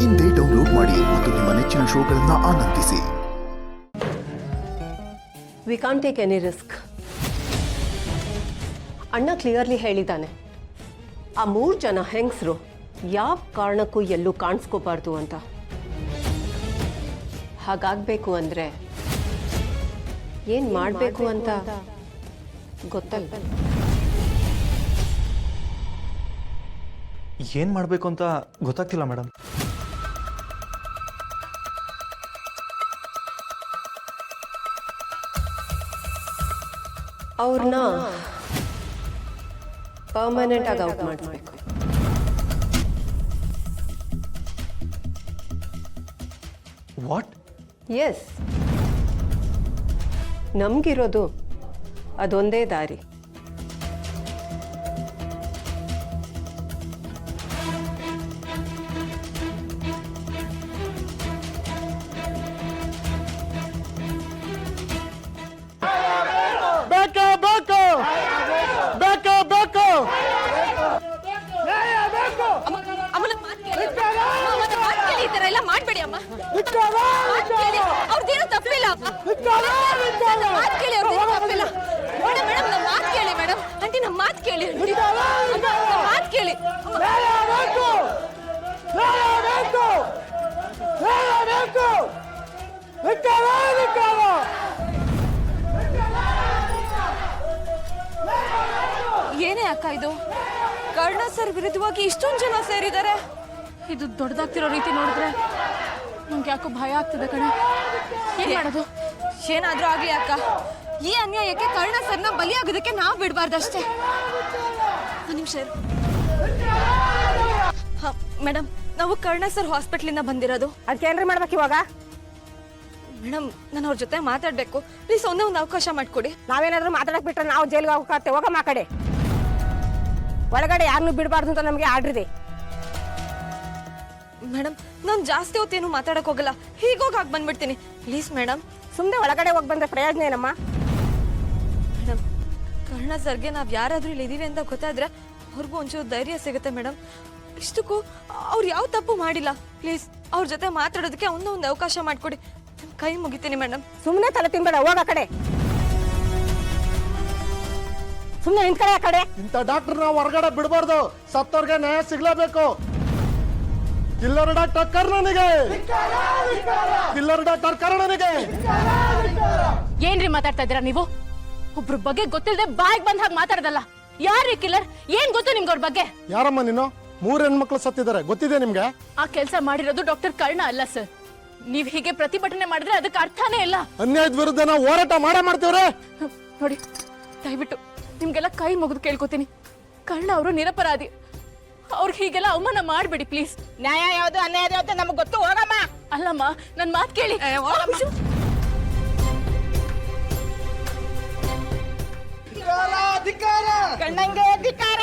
ಇಂದೇ ಡೌನ್ಲೋಡ್ ಮಾಡಿ ಮತ್ತು ನಿಮ್ಮ ನೆಚ್ಚಿನ ಶೋಗಳನ್ನು ಆನಂದಿಸಿ. We can't take any risk. ಅಣ್ಣ ಕ್ಲಿಯರ್ಲಿ ಹೇಳಿದ್ದಾನೆ, ಆ 3 ಜನ ಹೆಂಗಸರು ಯಾವ ಕಾರಣಕ್ಕೂ ಎಲ್ಲೂ ಕಾಣಿಸ್ಕೋಬಾರ್ದು ಅಂತ. ಹಾಗಾಗಬೇಕು ಅಂದರೆ ಏನು ಮಾಡಬೇಕು ಅಂತ ಗೊತ್ತಲ್ಲ. ಏನು ಮಾಡಬೇಕು ಅಂತ ಗೊತ್ತಾಗ್ತಿಲ್ಲ ಮೇಡಮ್. ಅವ್ರನ್ನ ಪರ್ಮನೆಂಟ್ ಆಗಿ ಔಟ್ ಮಾಡಿಸ್ಬೇಕು. ವಾಟ್? ಎಸ್, ನಮಗಿರೋದು ಅದೊಂದೇ ದಾರಿ. ಮಾಡ್ಬೇಡಿ ಅಮ್ಮ, ಅವ್ರದ್ದೇನು ತಪ್ಪಿಲ್ಲ. ಮೇಡಮ್ ನಮ್ಮ ಮಾತು ಕೇಳಿ ಮೇಡಮ್. ಆಂಟಿ ನಮ್ಮ ಮಾತು ಕೇಳಿ, ಮಾತು ಕೇಳಿ. ಏನೇ ಅಕ್ಕ ಇದು? ಕರ್ಣ ಸರ್ ವಿರುದ್ಧವಾಗಿ ಇಷ್ಟೊಂದು ಜನ ಸೇರಿದ್ದಾರೆ. ಇದು ದೊಡ್ಡದಾಗ್ತಿರೋ ರೀತಿ ನೋಡಿದ್ರೆ ನಂಗೆ ಯಾಕೋ ಭಯ ಆಗ್ತದೆ ಕಣೆ. ಏನ್ ಮಾಡೋದು? ಏನಾದ್ರೂ ಆಗ್ಲಿ ಅಕ್ಕ, ಈ ಅನ್ಯಾಯಕ್ಕೆ ಕರ್ಣ ಸರ್ನ ಬಲಿಯಾಗೋದಕ್ಕೆ ನಾವು ಬಿಡಬಾರ್ದಷ್ಟೇ. ಒಂದು ನಿಮಿಷ. ಮೇಡಮ್, ನಾವು ಕರ್ಣ ಸರ್ ಹಾಸ್ಪಿಟ್ಲಿಂದ ಬಂದಿರೋದು. ಅದಕ್ಕೆ ಏನ್ರಿ ಮಾಡ್ಬೇಕು ಇವಾಗ? ಮೇಡಮ್, ನಾನು ಅವ್ರ ಜೊತೆ ಮಾತಾಡ್ಬೇಕು, ಪ್ಲೀಸ್ ಒಂದೇ ಒಂದು ಅವಕಾಶ ಮಾಡಿಕೊಡಿ. ನಾವೇನಾದ್ರೂ ಮಾತಾಡಕ್ ಬಿಟ್ರೆ ನಾವು ಜೈಲಿಗೆ ಹೋಗಕ್ಕೆ ಹೋಗಮ್ಮ. ಆ ಕಡೆ ಒಳಗಡೆ ಯಾರನ್ನೂ ಬಿಡಬಾರ್ದು ಅಂತ ನಮಗೆ ಆರ್ಡರ್ ಇದೆ. ಮೇಡಮ್, ನಾನು ಜಾಸ್ತಿ ಹೊತ್ತೇನು ಮಾತಾಡಕ್ ಹೋಗಲ್ಲ, ಹೀಗೋಗಿ ಹಾಕಿ ಬಂದ್ಬಿಡ್ತೀನಿ. Please madam. ಸುಮ್ಮನೆ ಒಳಗಡೆ ಹೋಗಿ ಬಂದ್ರೆ ಪ್ರಯೋಜನ ಏನಮ್ಮ? ಮೇಡಮ್, ಕರ್ಣ ಸರ್ಗೆ ನಾವು ಯಾರಾದ್ರೂ ಇಲ್ಲಿ ಇದೀವಿ ಅಂತ ಗೊತ್ತಾದ್ರೆ ಅವ್ರಿಗೂ ಒಂಚೂರು ಧೈರ್ಯ ಸಿಗುತ್ತೆ ಮೇಡಮ್. ಇಷ್ಟಕ್ಕೂ ಅವ್ರು ಯಾವ ತಪ್ಪು ಮಾಡಿಲ್ಲ. ಪ್ಲೀಸ್ ಅವ್ರ ಜೊತೆ ಮಾತಾಡೋದಕ್ಕೆ ಒಂದು ಅವಕಾಶ ಮಾಡಿಕೊಡಿ. ಕೈ ಮುಗಿತೀನಿ ಮೇಡಮ್. ಸುಮ್ಮನೆ ತಲೆ ತಿನ್ಬೇಡ, ಹೋಗ ಆ ಕಡೆ. ಸುಮ್ಮನೆ ನಿಂತ್ಕಡೆ ಆ ಕಡೆ. ಇಂಥ ಡಾಕ್ಟರ್ನ ಹೊರಗಡೆ ಬಿಡಬಾರ್ದು, ಸತ್ತವ್ರಿಗೆ ನ್ಯಾಯ ಸಿಗ್ಲೇಬೇಕು. ಕಿಲ್ಲರ್ ಡಾಕ್ಟರ್ ಕರ್ಣನಿಗೆ, ಕಿಲ್ಲರ್ ಡಾಕ್ಟರ್ ಕರ್ಣನಿಗೆ. ಏನ್ರಿ ಮಾತಾಡ್ತಾ ಇದ್ದೀರಾ ನೀವು? ಒಬ್ರ ಬಗ್ಗೆ ಗೊತ್ತಿಲ್ಲದೆ ಬಾಯಿಗೆ ಬಂದ ಹಾಗೆ ಮಾತಾಡೋದಲ್ಲ. ಯಾರ್ರಿ ಕಿಲ್ಲರ್? ಏನ್ ಗೊತ್ತು ನಿಮ್ಗೆ ಅವ್ರ ಬಗ್ಗೆ? ಯಾರಮ್ಮ ನೀನು? 3 ಹೆಣ್ಮಕ್ಳು ಸತ್ತಿದ್ದಾರೆ, ಗೊತ್ತಿದೆ ನಿಮ್ಗೆ? ಆ ಕೆಲಸ ಮಾಡಿರೋದು ಡಾಕ್ಟರ್ ಕರ್ಣ ಅಲ್ಲ ಸರ್. ನೀವ್ ಹೀಗೆ ಪ್ರತಿಭಟನೆ ಮಾಡಿದ್ರೆ ಅದಕ್ಕೆ ಅರ್ಥನೇ ಇಲ್ಲ. ಅನ್ಯಾಯದ ವಿರುದ್ಧ ನಾವು ಹೋರಾಟ ಮಾಡ್ತೀವ್ರೆ. ನೋಡಿ, ದಯವಿಟ್ಟು ನಿಮ್ಗೆಲ್ಲ ಕೈ ಮುಗಿದು ಕೇಳ್ಕೊತೀನಿ, ಕರ್ಣ ಅವರು ನಿರಪರಾಧಿ. ಅವ್ರಿಗೆ ಹೀಗೆಲ್ಲ ಅವಮಾನ ಮಾಡ್ಬೇಡಿ ಪ್ಲೀಸ್. ನ್ಯಾಯ ಯಾವ್ದು ಅನ್ಯಾಯ ಯಾವ್ದು ನಮ್ಗೆ ಗೊತ್ತು, ಹೋಗಮ್ಮ. ಅಲ್ಲಮ್ಮ, ನನ್ ಮಾತು ಕೇಳಿ. ಕಣ್ಣಂಗೆ ಧಿಕ್ಕಾರ.